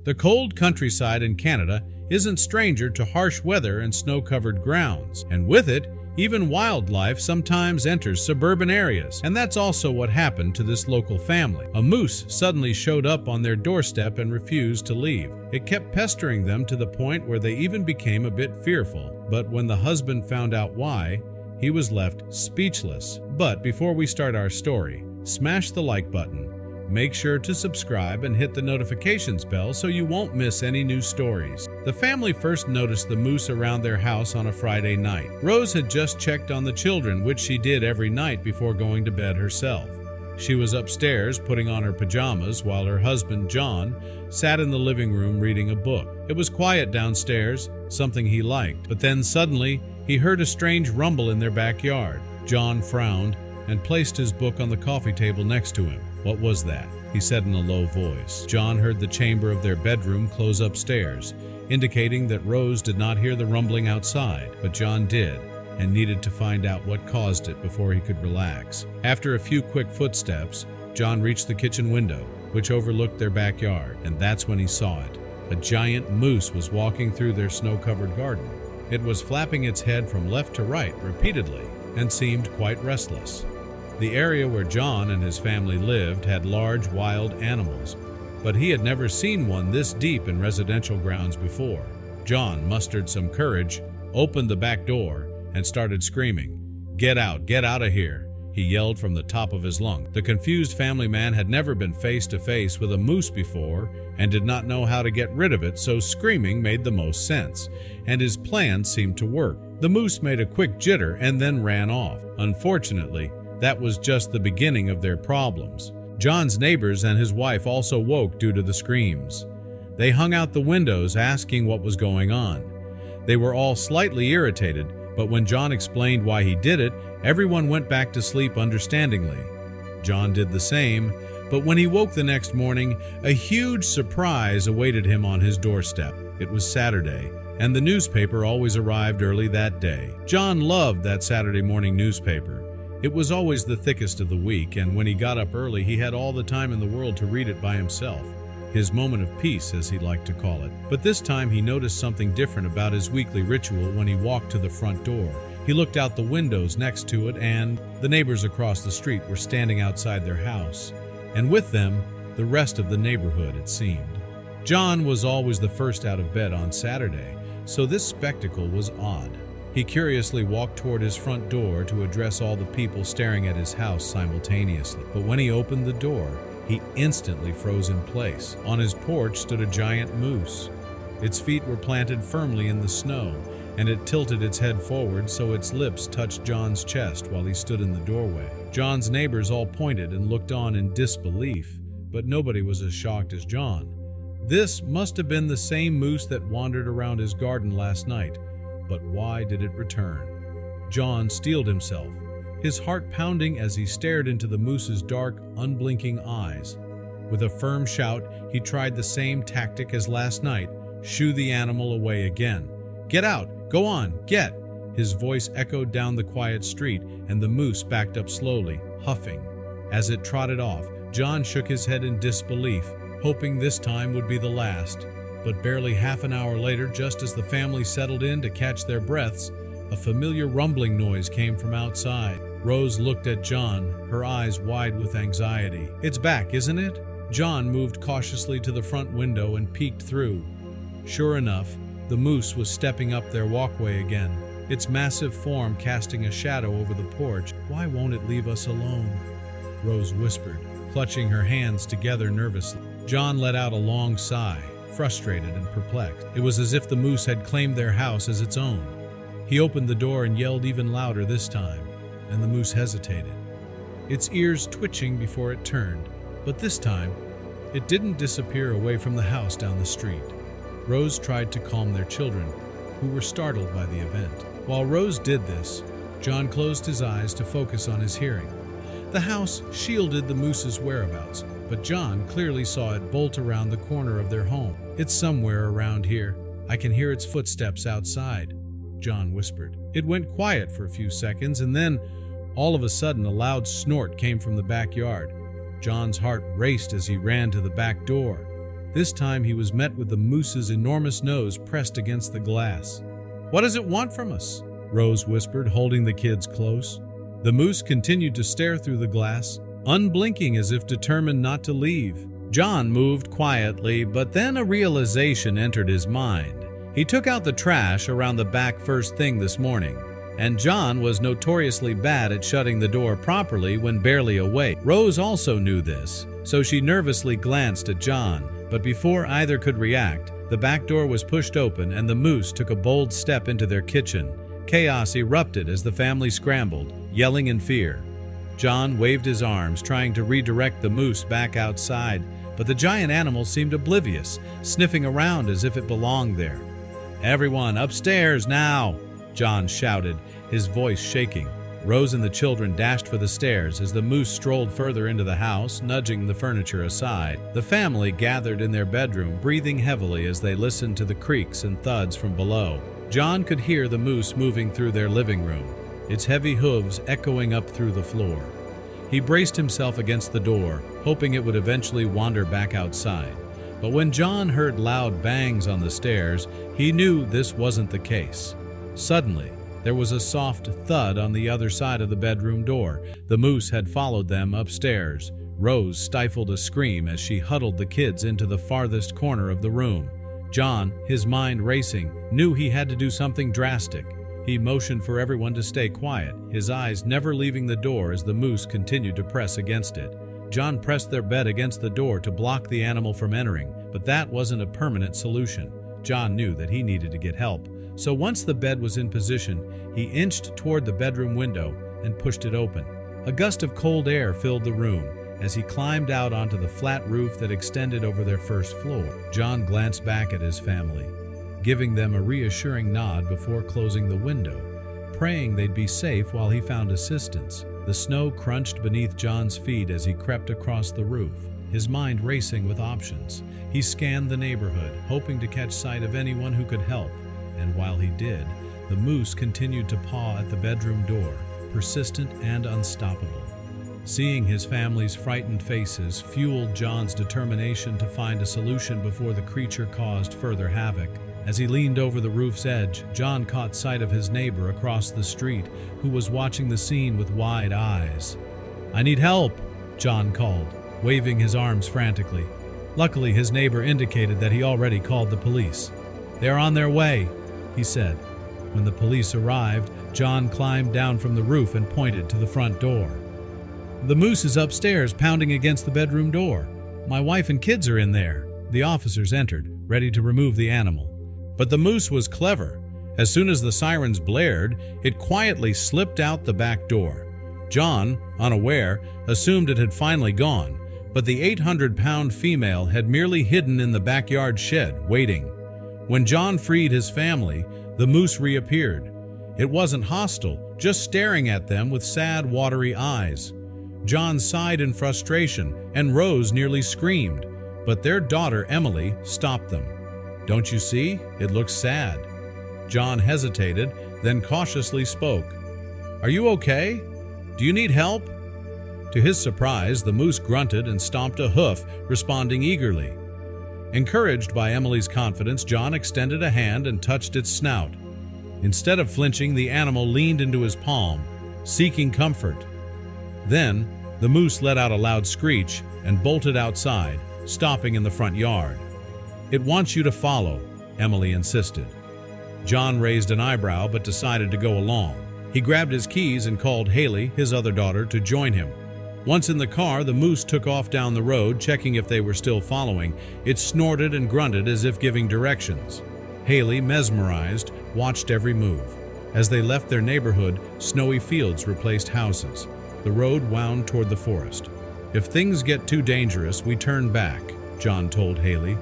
The cold countryside in Canada isn't stranger to harsh weather and snow-covered grounds, and with it, even wildlife sometimes enters suburban areas. And that's also what happened to this local family. A moose suddenly showed up on their doorstep and refused to leave. It kept pestering them to the point where they even became a bit fearful. But when the husband found out why, he was left speechless. But before we start our story, smash the like button. Make sure to subscribe and hit the notifications bell so you won't miss any new stories. The family first noticed the moose around their house on a Friday night. Rose had just checked on the children, which she did every night before going to bed herself. She was upstairs putting on her pajamas while her husband, John, sat in the living room reading a book. It was quiet downstairs, something he liked, but then suddenly he heard a strange rumble in their backyard. John frowned and placed his book on the coffee table next to him. "What was that?" he said in a low voice. John heard the chamber of their bedroom close upstairs, indicating that Rose did not hear the rumbling outside, but John did, and needed to find out what caused it before he could relax. After a few quick footsteps, John reached the kitchen window, which overlooked their backyard, and that's when he saw it. A giant moose was walking through their snow-covered garden. It was flapping its head from left to right repeatedly and seemed quite restless. The area where John and his family lived had large wild animals, but he had never seen one this deep in residential grounds before. John mustered some courage, opened the back door, and started screaming. Get out of here," he yelled from the top of his lungs. The confused family man had never been face to face with a moose before and did not know how to get rid of it, so screaming made the most sense, and his plan seemed to work. The moose made a quick jitter and then ran off. Unfortunately, that was just the beginning of their problems. John's neighbors and his wife also woke due to the screams. They hung out the windows asking what was going on. They were all slightly irritated, but when John explained why he did it, everyone went back to sleep understandingly. John did the same, but when he woke the next morning, a huge surprise awaited him on his doorstep. It was Saturday, and the newspaper always arrived early that day. John loved that Saturday morning newspaper. It was always the thickest of the week, and when he got up early, he had all the time in the world to read it by himself. His moment of peace, as he liked to call it. But this time he noticed something different about his weekly ritual when he walked to the front door. He looked out the windows next to it, and the neighbors across the street were standing outside their house. And with them, the rest of the neighborhood, it seemed. John was always the first out of bed on Saturday, so this spectacle was odd. He curiously walked toward his front door to address all the people staring at his house simultaneously. But when he opened the door, he instantly froze in place. On his porch stood a giant moose. Its feet were planted firmly in the snow, and it tilted its head forward so its lips touched John's chest while he stood in the doorway. John's neighbors all pointed and looked on in disbelief, but nobody was as shocked as John. This must have been the same moose that wandered around his garden last night. But why did it return? John steeled himself, his heart pounding as he stared into the moose's dark, unblinking eyes. With a firm shout, he tried the same tactic as last night, shoo the animal away again. "Get out! Go on! Get!" His voice echoed down the quiet street, and the moose backed up slowly, huffing. As it trotted off, John shook his head in disbelief, hoping this time would be the last. But barely half an hour later, just as the family settled in to catch their breaths, a familiar rumbling noise came from outside. Rose looked at John, her eyes wide with anxiety. "It's back, isn't it?" John moved cautiously to the front window and peeked through. Sure enough, the moose was stepping up their walkway again, its massive form casting a shadow over the porch. "Why won't it leave us alone?" Rose whispered, clutching her hands together nervously. John let out a long sigh, frustrated and perplexed. It was as if the moose had claimed their house as its own. He opened the door and yelled even louder this time, and the moose hesitated, its ears twitching before it turned. But this time, it didn't disappear away from the house down the street. Rose tried to calm their children, who were startled by the event. While Rose did this, John closed his eyes to focus on his hearing. The house shielded the moose's whereabouts, but John clearly saw it bolt around the corner of their home. "It's somewhere around here. I can hear its footsteps outside," John whispered. It went quiet for a few seconds, and then, all of a sudden, a loud snort came from the backyard. John's heart raced as he ran to the back door. This time he was met with the moose's enormous nose pressed against the glass. "What does it want from us?" Rose whispered, holding the kids close. The moose continued to stare through the glass, unblinking as if determined not to leave. John moved quietly, but then a realization entered his mind. He took out the trash around the back first thing this morning, and John was notoriously bad at shutting the door properly when barely awake. Rose also knew this, so she nervously glanced at John, but before either could react, the back door was pushed open and the moose took a bold step into their kitchen. Chaos erupted as the family scrambled, yelling in fear. John waved his arms, trying to redirect the moose back outside, but the giant animal seemed oblivious, sniffing around as if it belonged there. "Everyone, upstairs now!" John shouted, his voice shaking. Rose and the children dashed for the stairs as the moose strolled further into the house, nudging the furniture aside. The family gathered in their bedroom, breathing heavily as they listened to the creaks and thuds from below. John could hear the moose moving through their living room, its heavy hooves echoing up through the floor. He braced himself against the door, hoping it would eventually wander back outside. But when John heard loud bangs on the stairs, he knew this wasn't the case. Suddenly, there was a soft thud on the other side of the bedroom door. The moose had followed them upstairs. Rose stifled a scream as she huddled the kids into the farthest corner of the room. John, his mind racing, knew he had to do something drastic. He motioned for everyone to stay quiet, his eyes never leaving the door as the moose continued to press against it. John pressed their bed against the door to block the animal from entering, but that wasn't a permanent solution. John knew that he needed to get help. So once the bed was in position, he inched toward the bedroom window and pushed it open. A gust of cold air filled the room as he climbed out onto the flat roof that extended over their first floor. John glanced back at his family, giving them a reassuring nod before closing the window, praying they'd be safe while he found assistance. The snow crunched beneath John's feet as he crept across the roof, his mind racing with options. He scanned the neighborhood, hoping to catch sight of anyone who could help. And while he did, the moose continued to paw at the bedroom door, persistent and unstoppable. Seeing his family's frightened faces fueled John's determination to find a solution before the creature caused further havoc. As he leaned over the roof's edge, John caught sight of his neighbor across the street, who was watching the scene with wide eyes. "I need help," John called, waving his arms frantically. Luckily, his neighbor indicated that he already called the police. "They're on their way," he said. When the police arrived, John climbed down from the roof and pointed to the front door. "The moose is upstairs, pounding against the bedroom door. My wife and kids are in there." The officers entered, ready to remove the animal. But the moose was clever. As soon as the sirens blared, it quietly slipped out the back door. John, unaware, assumed it had finally gone, but the 800-pound female had merely hidden in the backyard shed, waiting. When John freed his family, the moose reappeared. It wasn't hostile, just staring at them with sad, watery eyes. John sighed in frustration, and Rose nearly screamed, but their daughter, Emily, stopped them. "Don't you see? It looks sad." John hesitated, then cautiously spoke. "Are you okay? Do you need help?" To his surprise, the moose grunted and stomped a hoof, responding eagerly. Encouraged by Emily's confidence, John extended a hand and touched its snout. Instead of flinching, the animal leaned into his palm, seeking comfort. Then, the moose let out a loud screech and bolted outside, stopping in the front yard. "It wants you to follow," Emily insisted. John raised an eyebrow but decided to go along. He grabbed his keys and called Haley, his other daughter, to join him. Once in the car, the moose took off down the road, checking if they were still following. It snorted and grunted as if giving directions. Haley, mesmerized, watched every move. As they left their neighborhood, snowy fields replaced houses. The road wound toward the forest. "If things get too dangerous, we turn back," John told Haley.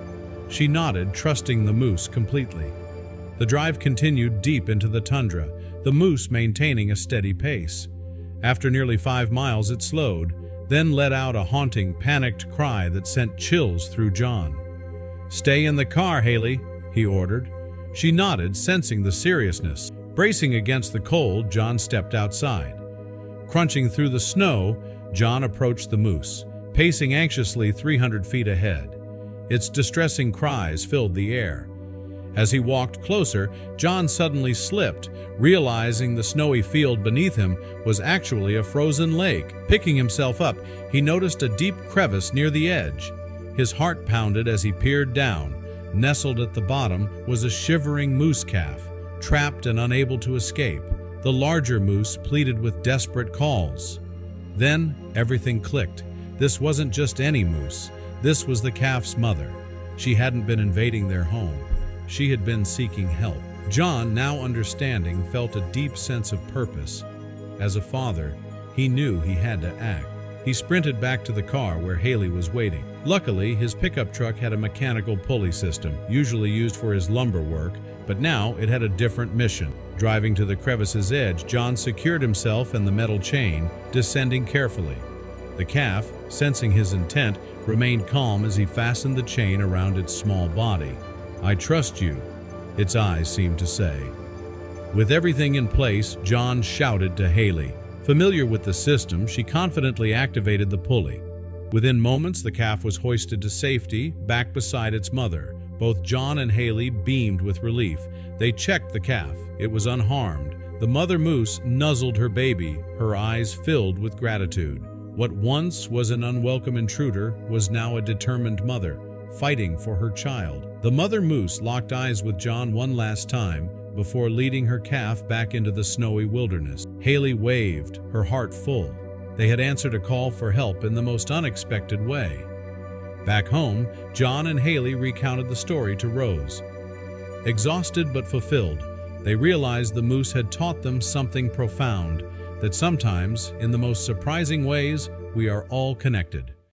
She nodded, trusting the moose completely. The drive continued deep into the tundra, the moose maintaining a steady pace. After nearly 5 miles, it slowed, then let out a haunting, panicked cry that sent chills through John. "Stay in the car, Haley," he ordered. She nodded, sensing the seriousness. Bracing against the cold, John stepped outside. Crunching through the snow, John approached the moose, pacing anxiously 300 feet ahead. Its distressing cries filled the air. As he walked closer, John suddenly slipped, realizing the snowy field beneath him was actually a frozen lake. Picking himself up, he noticed a deep crevice near the edge. His heart pounded as he peered down. Nestled at the bottom was a shivering moose calf, trapped and unable to escape. The larger moose pleaded with desperate calls. Then everything clicked. This wasn't just any moose. This was the calf's mother. She hadn't been invading their home. She had been seeking help. John, now understanding, felt a deep sense of purpose. As a father, he knew he had to act. He sprinted back to the car where Haley was waiting. Luckily, his pickup truck had a mechanical pulley system, usually used for his lumber work, but now it had a different mission. Driving to the crevice's edge, John secured himself and the metal chain, descending carefully. The calf, sensing his intent, remained calm as he fastened the chain around its small body. "I trust you," its eyes seemed to say. With everything in place, John shouted to Haley. Familiar with the system, she confidently activated the pulley. Within moments, the calf was hoisted to safety, back beside its mother. Both John and Haley beamed with relief. They checked the calf. It was unharmed. The mother moose nuzzled her baby, her eyes filled with gratitude. What once was an unwelcome intruder was now a determined mother, fighting for her child. The mother moose locked eyes with John one last time before leading her calf back into the snowy wilderness. Haley waved, her heart full. They had answered a call for help in the most unexpected way. Back home, John and Haley recounted the story to Rose. Exhausted but fulfilled, they realized the moose had taught them something profound, that sometimes, in the most surprising ways, we are all connected.